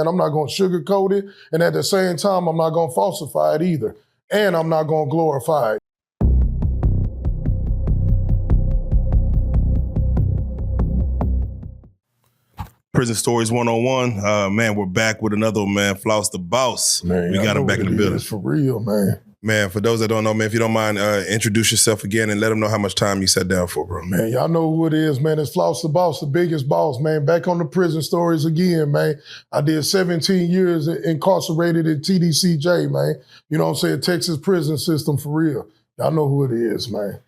And I'm not going to sugarcoat it. And at the same time, I'm not going to falsify it either. And I'm not going to glorify it. Prison Stories 101. Man, we're back with another one, man. Floss the Boss. Man, we got him back in the building. For real, man. Man, for those that don't know, man, if you don't mind, introduce yourself again and let them know how much time you sat down for, bro. Man, y'all know who it is, man. It's Floss the Boss, the biggest boss, man. Back on the Prison Stories again, man. I did 17 years incarcerated at TDCJ, man. You know what I'm saying? Texas prison system for real. Y'all know who it is, man.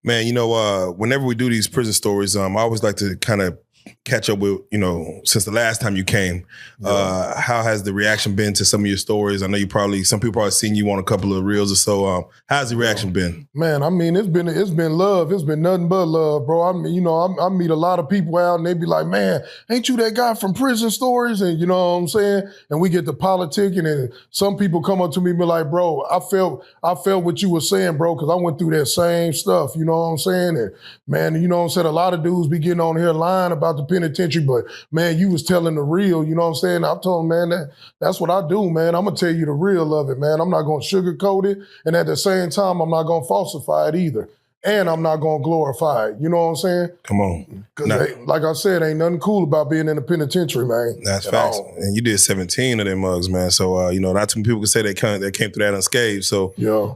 Man, you know, whenever we do these prison stories, I always like to kind of catch up with, you know, since the last time you came, how has the reaction been to some of your stories? I know some people probably seen you on a couple of reels or so. How's the reaction been? Man, I mean, it's been love. It's been nothing but love, bro. I mean, you know, I meet a lot of people out and they be like, man, ain't you that guy from Prison Stories? And you know what I'm saying? And we get to politicking and some people come up to me and be like, bro, I felt what you were saying, bro, because I went through that same stuff, you know what I'm saying? And man, you know what I'm saying? A lot of dudes be getting on here lying about the penitentiary, but man, you was telling the real, you know what I'm saying? I told him, man, that's what I do, man. I'm gonna tell you the real of it, man. I'm not gonna sugarcoat it, and at the same time, I'm not gonna falsify it either. And I'm not gonna glorify it. You know what I'm saying? Come on. Because like I said, ain't nothing cool about being in the penitentiary, man. That's facts. And you did 17 of them mugs, man. So, you know, not too many people can say they came through that unscathed. So, yeah.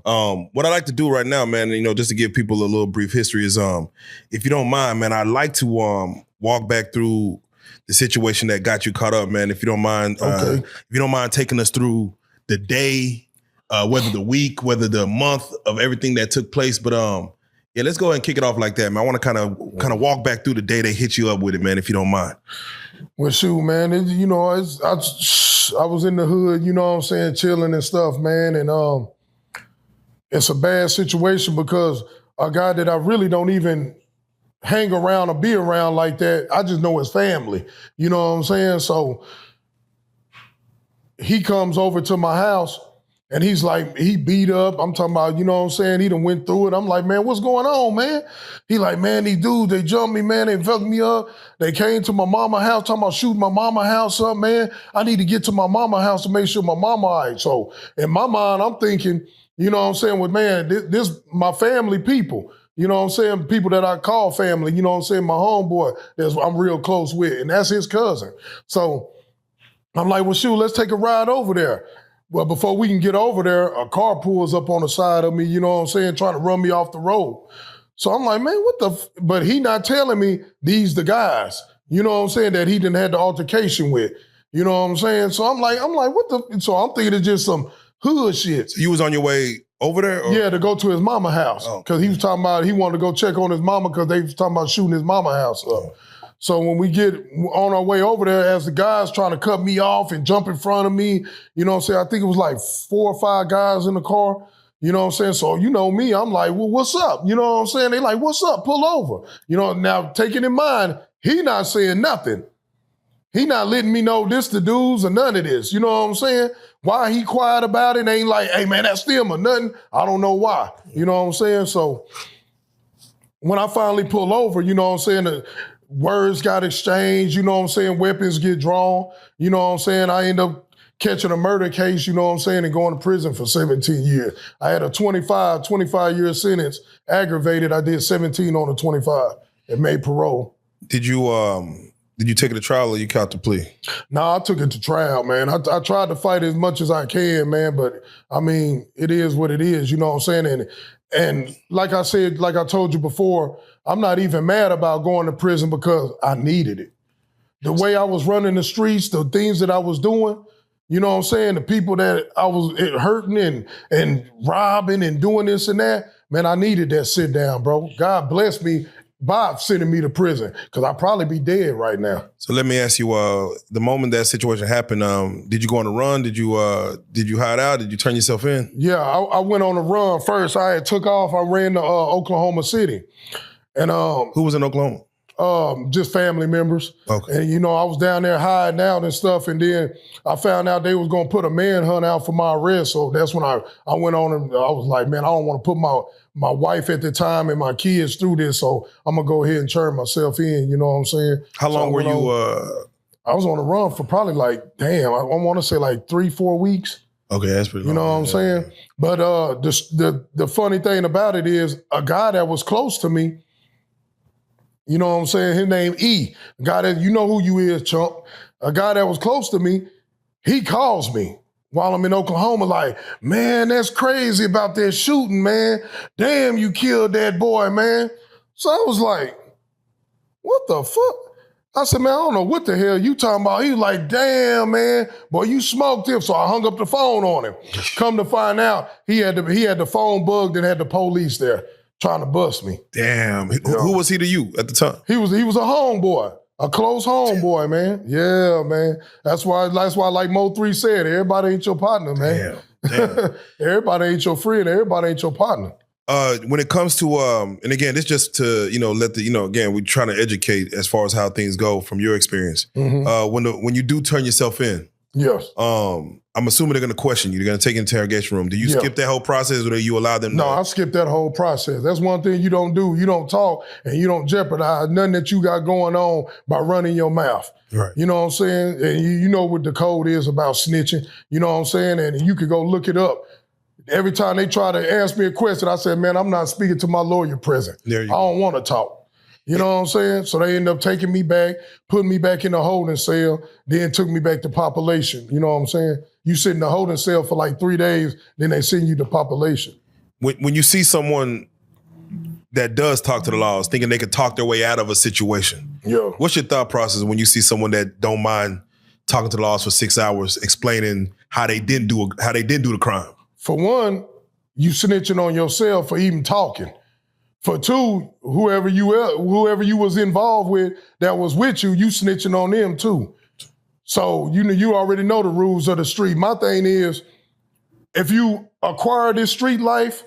What I like to do right now, man, you know, just to give people a little brief history is, if you don't mind, man, I'd like to walk back through the situation that got you caught up, man. If you don't mind, if you don't mind taking us through the day, whether the week, whether the month of everything that took place, but yeah, let's go ahead and kick it off like that, man. I want to kind of walk back through the day they hit you up with it, man, if you don't mind. Well, shoot, man, you know, I was in the hood, you know what I'm saying, chilling and stuff, man, and it's a bad situation because a guy that I really don't even hang around or be around like that, I just know his family, you know what I'm saying? So he comes over to my house and he's like, he beat up. I'm talking about, you know what I'm saying? He done went through it. I'm like, man, what's going on, man? He like, man, these dudes, they jumped me, man. They fucked me up. They came to my mama house, talking about shooting my mama house up, man. I need to get to my mama house to make sure my mama all right. So in my mind, I'm thinking, you know what I'm saying? Well, man, this my family people. You know what I'm saying? People that I call family, you know what I'm saying? My homeboy that I'm real close with, and that's his cousin. So I'm like, well, shoot, let's take a ride over there. Well, before we can get over there, a car pulls up on the side of me, you know what I'm saying, trying to run me off the road. So I'm like, man, what the but he not telling me these the guys, you know what I'm saying, that he didn't have the altercation with. You know what I'm saying? So I'm like, what the, so I'm thinking it's just some hood shit. So you was on your way over there? Or? Yeah, to go to his mama house. Because he was talking about, he wanted to go check on his mama because they was talking about shooting his mama house up. So when we get on our way over there, as the guys trying to cut me off and jump in front of me, you know what I'm saying? I think it was like 4 or 5 guys in the car. You know what I'm saying? So you know me, I'm like, well, what's up? You know what I'm saying? They like, what's up? Pull over. You know, now taking in mind, he not saying nothing. He not letting me know this the dudes or none of this. You know what I'm saying? Why he quiet about it? Ain't like, hey man, that's them or nothing. I don't know why. You know what I'm saying? So when I finally pull over, you know what I'm saying? The words got exchanged, you know what I'm saying? Weapons get drawn, you know what I'm saying? I end up catching a murder case, you know what I'm saying, and going to prison for 17 years. I had a 25-year sentence, aggravated. I did 17 on the 25 and made parole. Did you take it to trial or you caught the plea? No, I took it to trial, man. I tried to fight as much as I can, man, but I mean, it is what it is, you know what I'm saying? And like I said, like I told you before, I'm not even mad about going to prison because I needed it. The way I was running the streets, the things that I was doing, you know what I'm saying? The people that I was hurting and robbing and doing this and that, man, I needed that sit down, bro. God bless me by sending me to prison because I'd probably be dead right now. So let me ask you, the moment that situation happened, did you go on a run? Did you hide out? Did you turn yourself in? Yeah, I went on a run first. I had took off. I ran to Oklahoma City. And who was in Oklahoma? Just family members. Okay. And, you know, I was down there hiding out and stuff. And then I found out they was going to put a manhunt out for my arrest. So that's when I went on and I was like, man, I don't want to put my wife at the time and my kids through this. So I'm going to go ahead and turn myself in. You know what I'm saying? How long were you I was on the run for probably like, I want to say like 3-4 weeks. Okay, that's pretty long. You know what I'm saying? But the funny thing about it is a guy that was close to me, you know what I'm saying? His name E. A guy that, you know who you is, chump. A guy that was close to me, he calls me while I'm in Oklahoma like, man, that's crazy about that shooting, man. Damn, you killed that boy, man. So I was like, what the fuck? I said, man, I don't know what the hell you talking about. He was like, damn, man, boy, you smoked him. So I hung up the phone on him. Come to find out, he had the phone bugged and had the police there trying to bust me. Damn. Who was he to you at the time? He was a homeboy, a close homeboy, man. Yeah, man. That's why like Mo3 said, everybody ain't your partner, man. Damn. Everybody ain't your friend. Everybody ain't your partner. When it comes to, and again, this just to, again, we're trying to educate as far as how things go from your experience. Mm-hmm. When you do turn yourself in, yes. I'm assuming they're going to question you. They're going to take an interrogation room. Do you skip that whole process or do you allow them? No, I skip that whole process. That's one thing you don't do. You don't talk and you don't jeopardize nothing that you got going on by running your mouth. Right. You know what I'm saying? And you know what the code is about snitching. You know what I'm saying? And you could go look it up. Every time they try to ask me a question, I said, man, I'm not speaking to my lawyer present. I don't want to talk. You know what I'm saying? So they end up taking me back, putting me back in the holding cell, then took me back to population. You know what I'm saying? You sit in the holding cell for like 3 days, then they send you to population. When you see someone that does talk to the laws, thinking they could talk their way out of a situation, what's your thought process when you see someone that don't mind talking to the laws for 6 hours, explaining how they didn't do the crime? For one, you snitching on yourself for even talking. For two, whoever you was involved with that was with you, you snitching on them too. So you already know the rules of the street. My thing is, if you acquire this street life,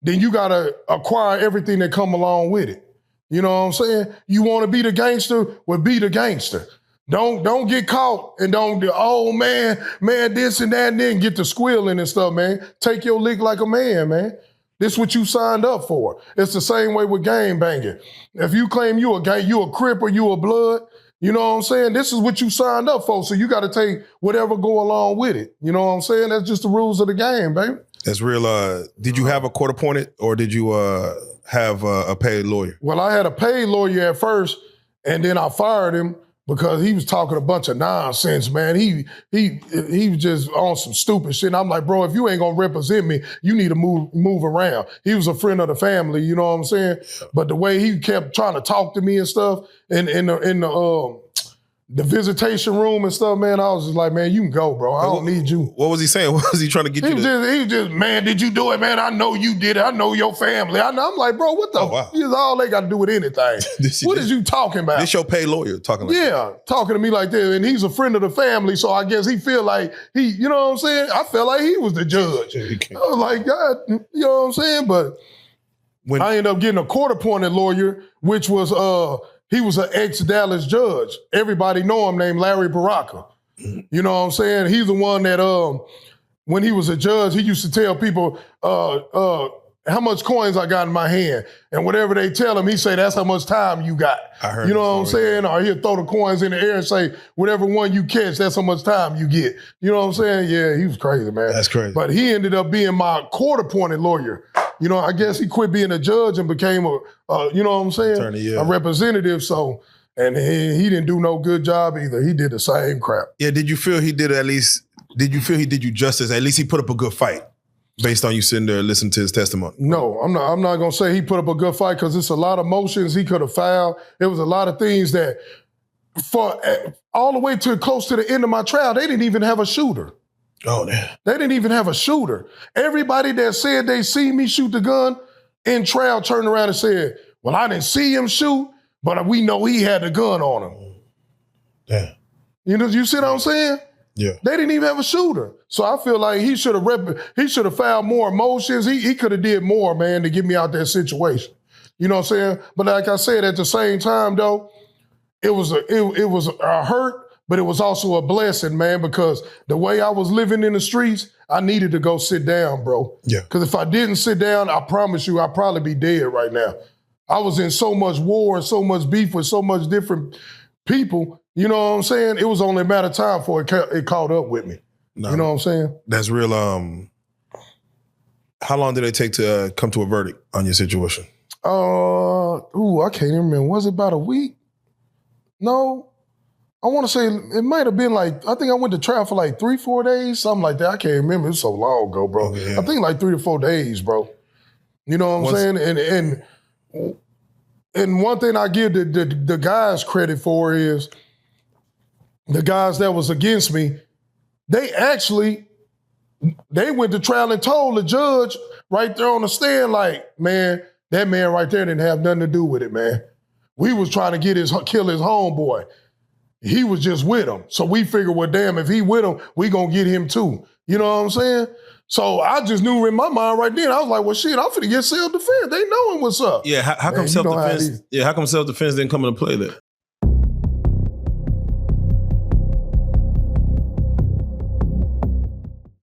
then you gotta acquire everything that come along with it. You know what I'm saying? You want to be the gangster, well, be the gangster. Don't get caught and don't do, oh man, this and that, and then get to squealing and stuff, man. Take your lick like a man, man. This is what you signed up for. It's the same way with gang banging. If you claim you a Crip or you a Blood, you know what I'm saying? This is what you signed up for, so you got to take whatever go along with it. You know what I'm saying? That's just the rules of the game, baby. That's real. Did you have a court appointed or did you have a paid lawyer? Well, I had a paid lawyer at first, and then I fired him because he was talking a bunch of nonsense, man. He was just on some stupid shit. And I'm like, bro, if you ain't gonna represent me, you need to move around. He was a friend of the family, you know what I'm saying? But the way he kept trying to talk to me and stuff in the visitation room and stuff, man, I was just like, man, you can go, bro. I don't need you. What was he saying? What was he trying to get you to? He was just, man, did you do it, man? I know you did it. I know your family. I'm like, bro, what the? Wow. Is all they got to do with anything. What is you talking about? This your paid lawyer talking like that. Talking to me like that. And he's a friend of the family, so I guess he feel like you know what I'm saying? I felt like he was the judge. I was like, God, you know what I'm saying? But I ended up getting a court-appointed lawyer, which was, he was an ex-Dallas judge. Everybody know him, named Larry Baraka. You know what I'm saying? He's the one that, when he was a judge, he used to tell people how much coins I got in my hand. And whatever they tell him, he say, that's how much time you got. I heard you know what I'm saying? Or he'll throw the coins in the air and say, whatever one you catch, that's how much time you get. You know what I'm saying? Yeah, he was crazy, man. That's crazy. But he ended up being my court-appointed lawyer. You know, I guess he quit being a judge and became a you know what I'm saying? Attorney, yeah. A representative. So, and he didn't do no good job either. He did the same crap. Yeah, did you feel he did you justice? At least he put up a good fight based on you sitting there listening to his testimony? No, I'm not going to say he put up a good fight because it's a lot of motions he could have filed. There was a lot of things that for all the way to close to the end of my trial, they didn't even have a shooter. Oh, damn. They didn't even have a shooter. Everybody that said they see me shoot the gun in trial turned around and said, well, I didn't see him shoot, but we know he had the gun on him. Damn. You see what I'm saying? Yeah. They didn't even have a shooter. So I feel like he should have filed more motions. He could have did more, man, to get me out that situation. You know what I'm saying? But like I said, at the same time, though, it was a hurt, but it was also a blessing, man, because the way I was living in the streets, I needed to go sit down, bro. Yeah. Because if I didn't sit down, I promise you, I'd probably be dead right now. I was in so much war and so much beef with so much different people. You know what I'm saying? It was only a matter of time before it caught up with me. No, you know what I'm saying? That's real. How long did it take to come to a verdict on your situation? I can't even remember. Was it about a week? No. I want to say it might have been like, I think I went to trial for like 3-4 days, something like that. I can't remember. It was so long ago, bro. Okay, yeah. I think like 3 to 4 days, bro. You know what I'm saying? And one thing I give the guys credit for is the guys that was against me, they went to trial and told the judge right there on the stand, like, man, that man right there didn't have nothing to do with it, man. We was trying to kill his homeboy. He was just with him. So we figured, well, damn, if he with him, we gonna get him too. You know what I'm saying? So I just knew in my mind right then, I was like, well, shit, I'm finna get self-defense. They knowing what's up. Yeah, how come self-defense? Yeah, how come self-defense didn't come into play there?